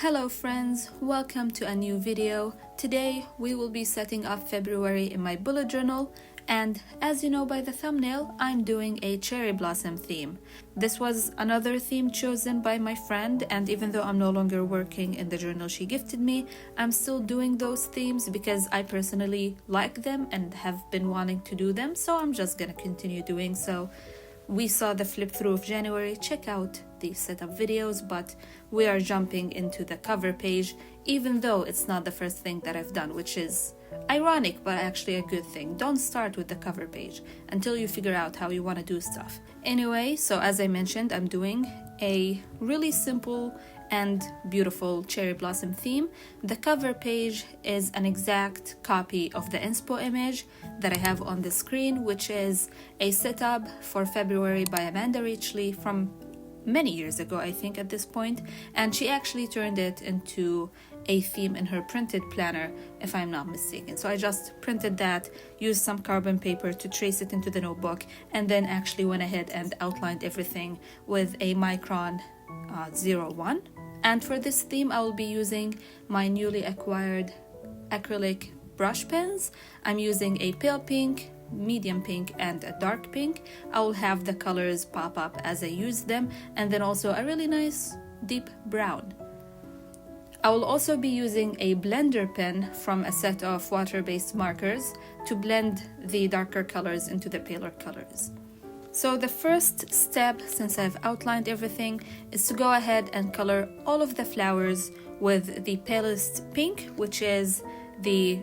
Hello friends, welcome to a new video. Today we will be setting up February in my bullet journal, and as you know by the thumbnail, I'm doing a cherry blossom theme. This was another theme chosen by my friend, and even though I'm no longer working in the journal she gifted me, I'm still doing those themes because I personally like them and have been wanting to do them, so I'm just gonna continue doing so. We saw the flip through of January, check out the setup videos, but we are jumping into the cover page, even though it's not the first thing that I've done, which is ironic, but actually a good thing. Don't start with the cover page until you figure out how you want to do stuff. Anyway, so as I mentioned, I'm doing a really simple and beautiful cherry blossom theme. The cover page is an exact copy of the inspo image that I have on the screen, which is a setup for February by Amanda Reachley from many years ago, I think at this point, and she actually turned it into a theme in her printed planner, if I'm not mistaken. So I just printed that, used some carbon paper to trace it into the notebook, and then actually went ahead and outlined everything with a Micron 01. And for this theme, I will be using my newly acquired acrylic brush pens. I'm using a pale pink, medium pink, and a dark pink. I will have the colors pop up as I use them, and then also a really nice deep brown. I will also be using a blender pen from a set of water-based markers to blend the darker colors into the paler colors. So the first step, since I've outlined everything, is to go ahead and color all of the flowers with the palest pink, which is the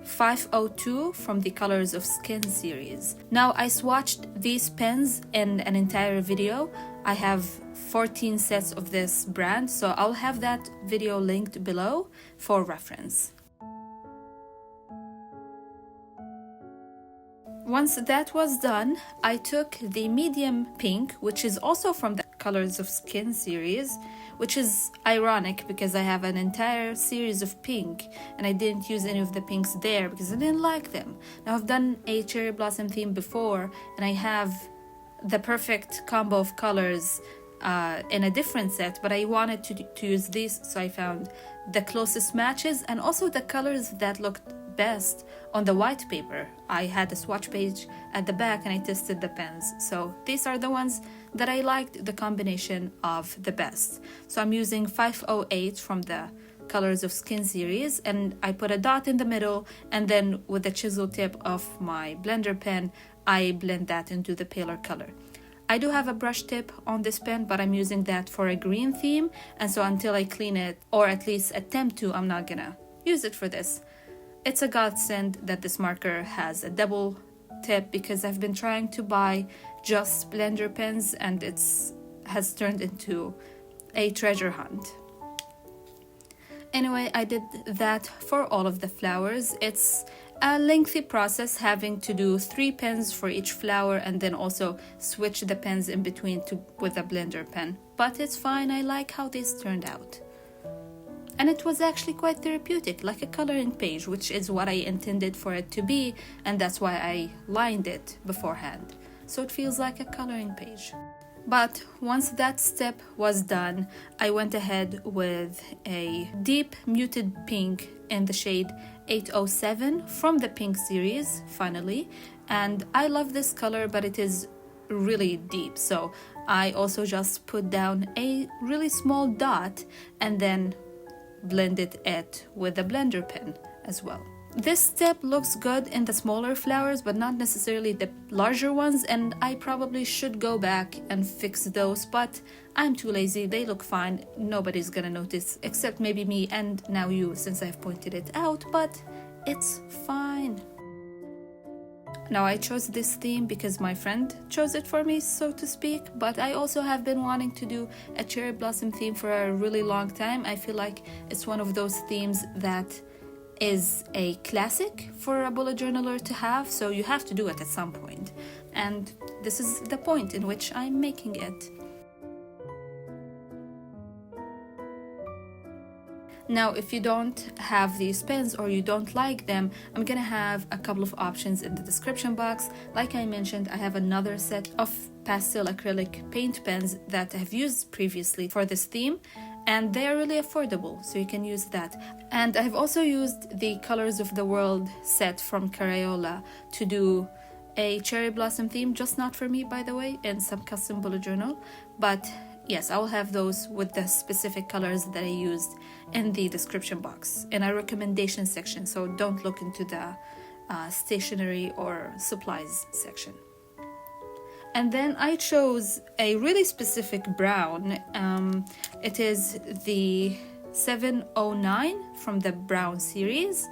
502 from the Colors of Skin series. Now, I swatched these pens in an entire video. I have 14 sets of this brand, so I'll have that video linked below for reference. Once that was done, I took the medium pink, which is also from the Colors of Skin series, which is ironic because I have an entire series of pink and I didn't use any of the pinks there because I didn't like them. Now, I've done a cherry blossom theme before and I have the perfect combo of colors in a different set, but I wanted to use these, so I found the closest matches and also the colors that looked best on the white paper. I had a swatch page at the back and I tested the pens, so these are the ones that I liked the combination of the best. So I'm using 508 from the Colors of Skin series, and I put a dot in the middle, and then with the chisel tip of my blender pen I blend that into the paler color. I do have a brush tip on this pen, but I'm using that for a green theme, and so until I clean it, or at least attempt to, I'm not gonna use it for this. It's a godsend that this marker has a double tip because I've been trying to buy just blender pens and has turned into a treasure hunt. Anyway, I did that for all of the flowers. It's a lengthy process having to do 3 pens for each flower and then also switch the pens in between with a blender pen. But it's fine, I like how this turned out. And it was actually quite therapeutic, like a coloring page, which is what I intended for it to be, and that's why I lined it beforehand. So it feels like a coloring page. But once that step was done, I went ahead with a deep muted pink in the shade 807 from the pink series, finally. And I love this color, but it is really deep. So I also just put down a really small dot and then blended it with a blender pen as well. This step looks good in the smaller flowers, but not necessarily the larger ones, and I probably should go back and fix those, but I'm too lazy. They look fine. Nobody's gonna notice except maybe me and now you, since I've pointed it out, but it's fine. Now, I chose this theme because my friend chose it for me, so to speak, but I also have been wanting to do a cherry blossom theme for a really long time. I feel like it's one of those themes that is a classic for a bullet journaler to have, so you have to do it at some point. And this is the point in which I'm making it. Now, if you don't have these pens or you don't like them, I'm gonna have a couple of options in the description box. Like I mentioned, I have another set of pastel acrylic paint pens that I have used previously for this theme, and they're really affordable, so you can use that. And I've also used the Colors of the World set from Crayola to do a cherry blossom theme, just not for me, by the way, in some custom bullet journal. But yes, I will have those with the specific colors that I used in the description box, in our recommendation section, so don't look into the stationery or supplies section. And then I chose a really specific brown. It is the 709 from the brown series,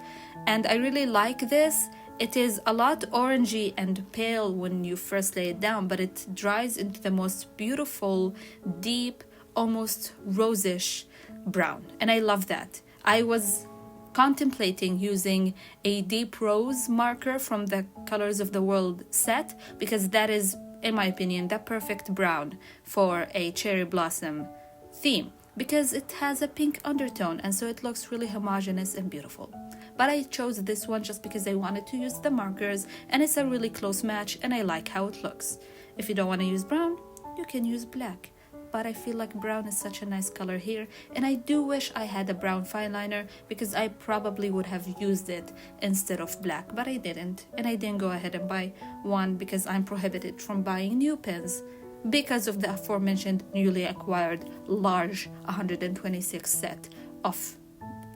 and I really like this. It is a lot orangey and pale when you first lay it down, but it dries into the most beautiful, deep, almost rosish brown, and I love that. I was contemplating using a deep rose marker from the Colors of the World set, because that is, in my opinion, the perfect brown for a cherry blossom theme, because it has a pink undertone, and so it looks really homogeneous and beautiful. But I chose this one just because I wanted to use the markers, and it's a really close match, and I like how it looks. If you don't want to use brown, you can use black. But I feel like brown is such a nice color here, and I do wish I had a brown fine liner, because I probably would have used it instead of black, but I didn't. And I didn't go ahead and buy one because I'm prohibited from buying new pens because of the aforementioned newly acquired large 126 set of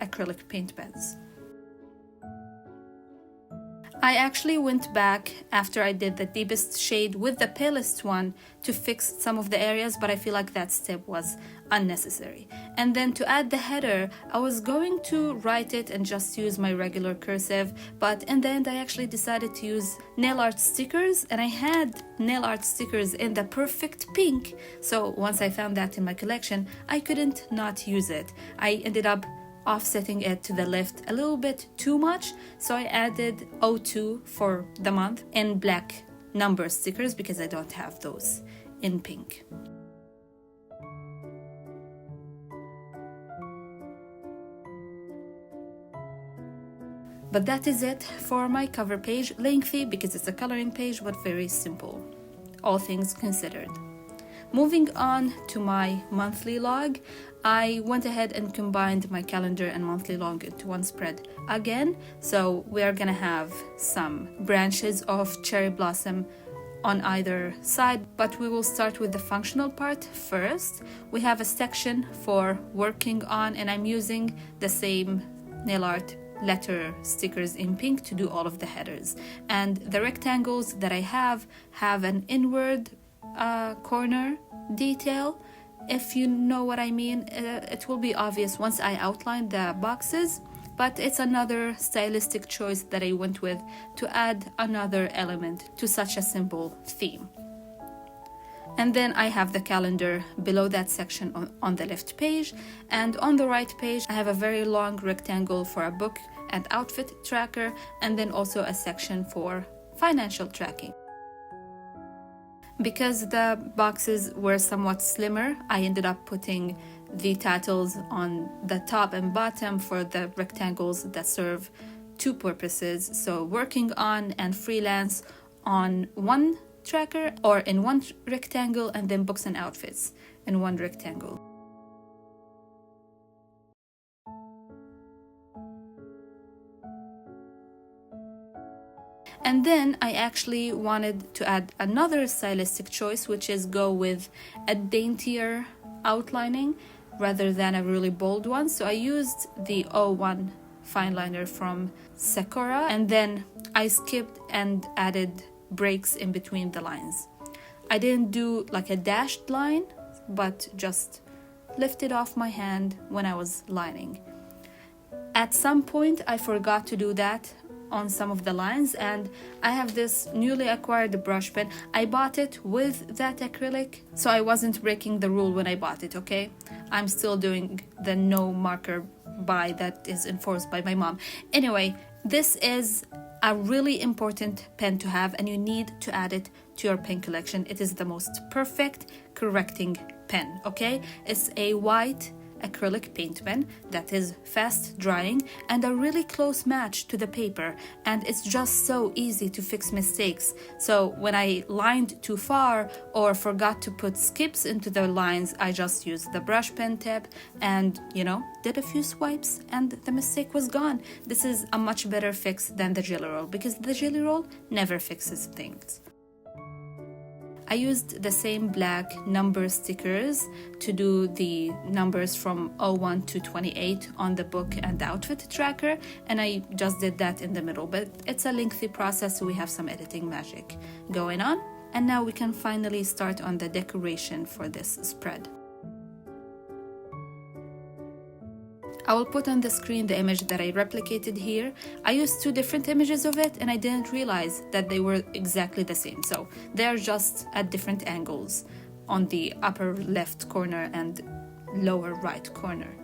acrylic paint pens. I actually went back after I did the deepest shade with the palest one to fix some of the areas, but I feel like that step was unnecessary. And then to add the header, I was going to write it and just use my regular cursive, but in the end I actually decided to use nail art stickers, and I had nail art stickers in the perfect pink, so once I found that in my collection, I couldn't not use it. I ended up offsetting it to the left a little bit too much, so I added 02 for the month in black number stickers because I don't have those in pink. But that is it for my cover page. Lengthy because it's a coloring page, but very simple, all things considered. Moving on to my monthly log, I went ahead and combined my calendar and monthly log into one spread again. So we are gonna have some branches of cherry blossom on either side, but we will start with the functional part first. We have a section for working on, and I'm using the same nail art letter stickers in pink to do all of the headers. And the rectangles that I have an inward corner detail. If you know what I mean, it will be obvious once I outline the boxes, but it's another stylistic choice that I went with to add another element to such a simple theme. And then I have the calendar below that section on the left page, and on the right page I have a very long rectangle for a book and outfit tracker, and then also a section for financial tracking. Because the boxes were somewhat slimmer, I ended up putting the titles on the top and bottom for the rectangles that serve two purposes. So working on and freelance on one tracker or in one rectangle, and then books and outfits in one rectangle. And then I actually wanted to add another stylistic choice, which is go with a daintier outlining rather than a really bold one. So I used the 01 fine liner from Sakura, and then I skipped and added breaks in between the lines. I didn't do like a dashed line, but just lifted off my hand when I was lining. At some point I forgot to do that on some of the lines, and I have this newly acquired brush pen. I bought it with that acrylic, so I wasn't breaking the rule when I bought it, okay? I'm still doing the no marker buy that is enforced by my mom. Anyway, this is a really important pen to have, and you need to add it to your pen collection. It is the most perfect correcting pen, okay? It's a white acrylic paint pen that is fast drying and a really close match to the paper, and it's just so easy to fix mistakes. So when I lined too far or forgot to put skips into the lines, I just used the brush pen tip and, did a few swipes and the mistake was gone. This is a much better fix than the jelly roll because the jelly roll never fixes things. I used the same black number stickers to do the numbers from 01 to 28 on the book and the outfit tracker, and I just did that in the middle, but it's a lengthy process, so we have some editing magic going on. And now we can finally start on the decoration for this spread. I will put on the screen the image that I replicated here. I used 2 different images of it and I didn't realize that they were exactly the same. So they're just at different angles on the upper left corner and lower right corner.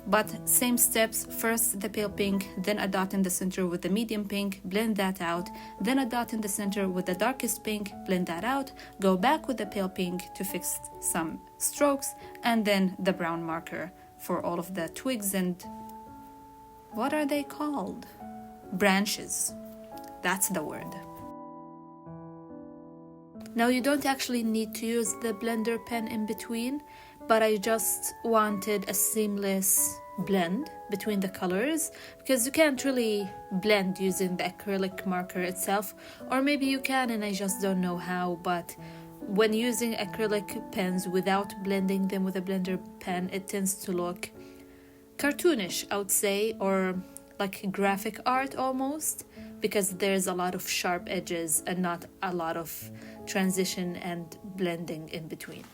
But same steps, first the pale pink, then a dot in the center with the medium pink, blend that out, then a dot in the center with the darkest pink, blend that out, go back with the pale pink to fix some strokes, and then the brown marker for all of the twigs and what are they called? Branches. That's the word. Now you don't actually need to use the blender pen in between, but I just wanted a seamless blend between the colors because you can't really blend using the acrylic marker itself, or maybe you can and I just don't know how, but when using acrylic pens without blending them with a blender pen, it tends to look cartoonish, I would say, or like graphic art almost, because there's a lot of sharp edges and not a lot of transition and blending in between.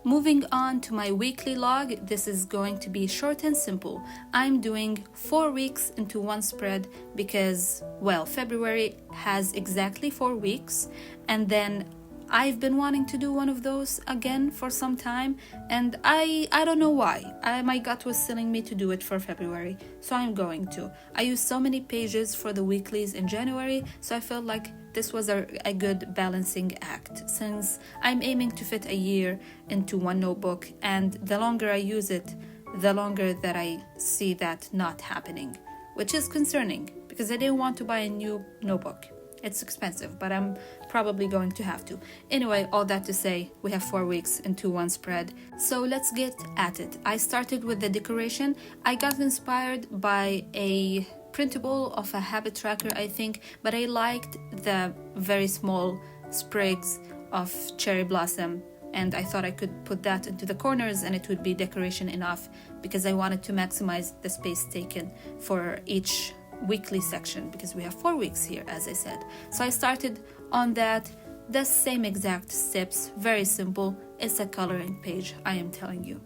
Moving on to my weekly log, this is going to be short and simple. I'm doing 4 weeks into one spread because, well, February has exactly 4 weeks, and then I've been wanting to do one of those again for some time, and I don't know why. My gut was telling me to do it for February, so I'm going to. I used so many pages for the weeklies in January, so I felt like this was a good balancing act, since I'm aiming to fit a year into one notebook, and the longer I use it, the longer that I see that not happening, which is concerning because I didn't want to buy a new notebook. It's expensive, but I'm probably going to have to. Anyway, all that to say, we have 4 weeks into one spread. So let's get at it. I started with the decoration. I got inspired by a printable of a habit tracker, I think, but I liked the very small sprigs of cherry blossom, and I thought I could put that into the corners and it would be decoration enough because I wanted to maximize the space taken for each weekly section because we have 4 weeks here, as I said. So I started on that, the same exact steps, very simple. It's a coloring page, I am telling you.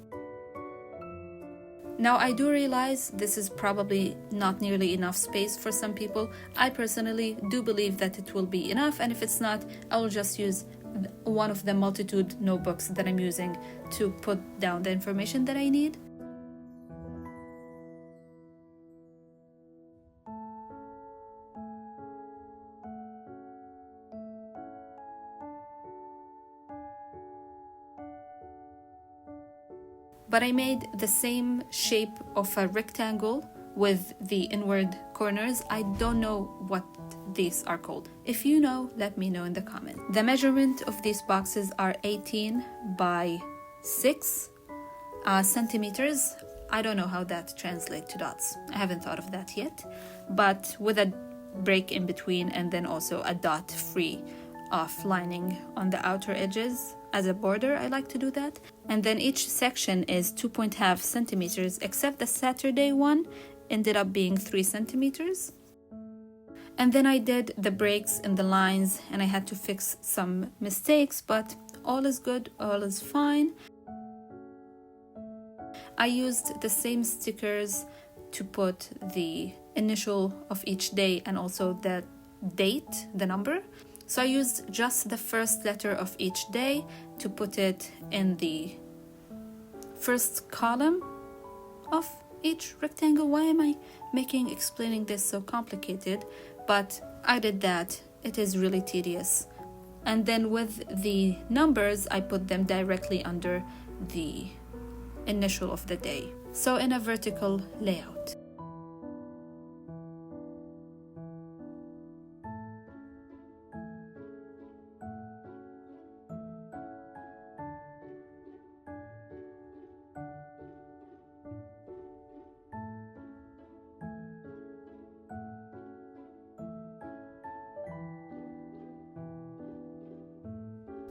Now I do realize this is probably not nearly enough space for some people. I personally do believe that it will be enough, and if it's not, I will just use one of the multitude notebooks that I'm using to put down the information that I need. But I made the same shape of a rectangle with the inward corners. I don't know what these are called. If you know, let me know in the comment. The measurement of these boxes are 18 by 6 centimeters. I don't know how that translates to dots. I haven't thought of that yet. But with a break in between and then also a dot free of lining on the outer edges. As a border, I like to do that. And then each section is 2.5 centimeters, except the Saturday one ended up being 3 centimeters. And then I did the breaks in the lines and I had to fix some mistakes, but all is good, all is fine. I used the same stickers to put the initial of each day and also the date, the number. So I used just the first letter of each day to put it in the first column of each rectangle. Why am I explaining this so complicated? But I did that. It is really tedious. And then with the numbers, I put them directly under the initial of the day. So in a vertical layout.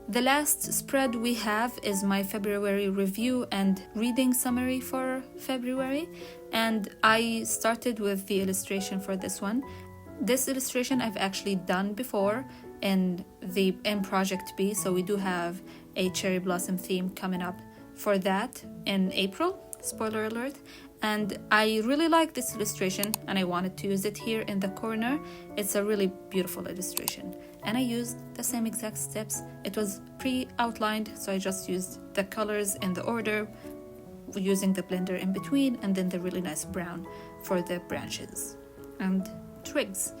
The last spread we have is my February review and reading summary for February, and I started with the illustration for this one. This illustration I've actually done before in Project B, so we do have a cherry blossom theme coming up for that in April, spoiler alert. And I really like this illustration and I wanted to use it here in the corner. It's a really beautiful illustration. And I used the same exact steps. It was pre-outlined, so I just used the colors in the order, using the blender in between, and then the really nice brown for the branches and twigs.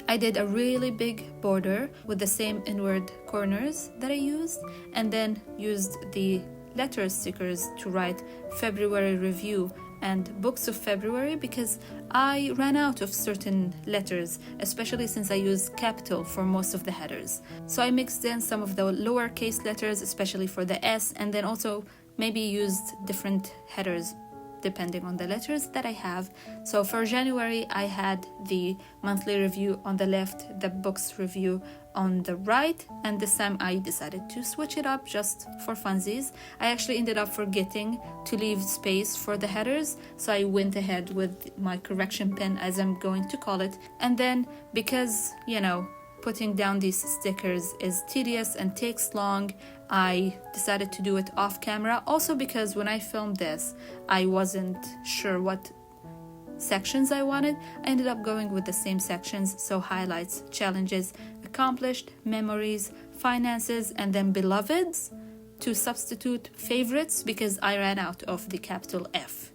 I did a really big border with the same inward corners that I used, and then used the letter stickers to write February review and books of February, because I ran out of certain letters, especially since I used capital for most of the headers. So I mixed in some of the lowercase letters, especially for the S, and then also maybe used different headers depending on the letters that I have. So for January, I had the monthly review on the left, the books review on the right, and this time I decided to switch it up just for funsies. I actually ended up forgetting to leave space for the headers, so I went ahead with my correction pen, as I'm going to call it. And then because, putting down these stickers is tedious and takes long, I decided to do it off camera. Also because when I filmed this, I wasn't sure what sections I wanted. I ended up going with the same sections, so highlights, challenges, accomplished, memories, finances, and then beloveds, to substitute favorites because I ran out of the capital F.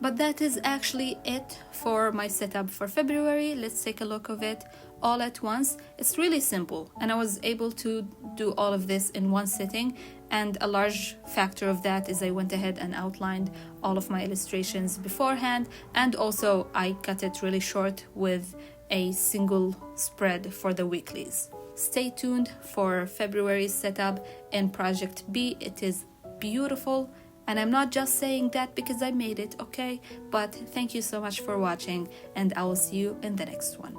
But that is actually it for my setup for February. Let's take a look of it all at once. It's really simple, and I was able to do all of this in one sitting, and a large factor of that is I went ahead and outlined all of my illustrations beforehand, and also I cut it really short with a single spread for the weeklies. Stay tuned for February's setup in Project B. It is beautiful. And I'm not just saying that because I made it, okay? But thank you so much for watching, and I will see you in the next one.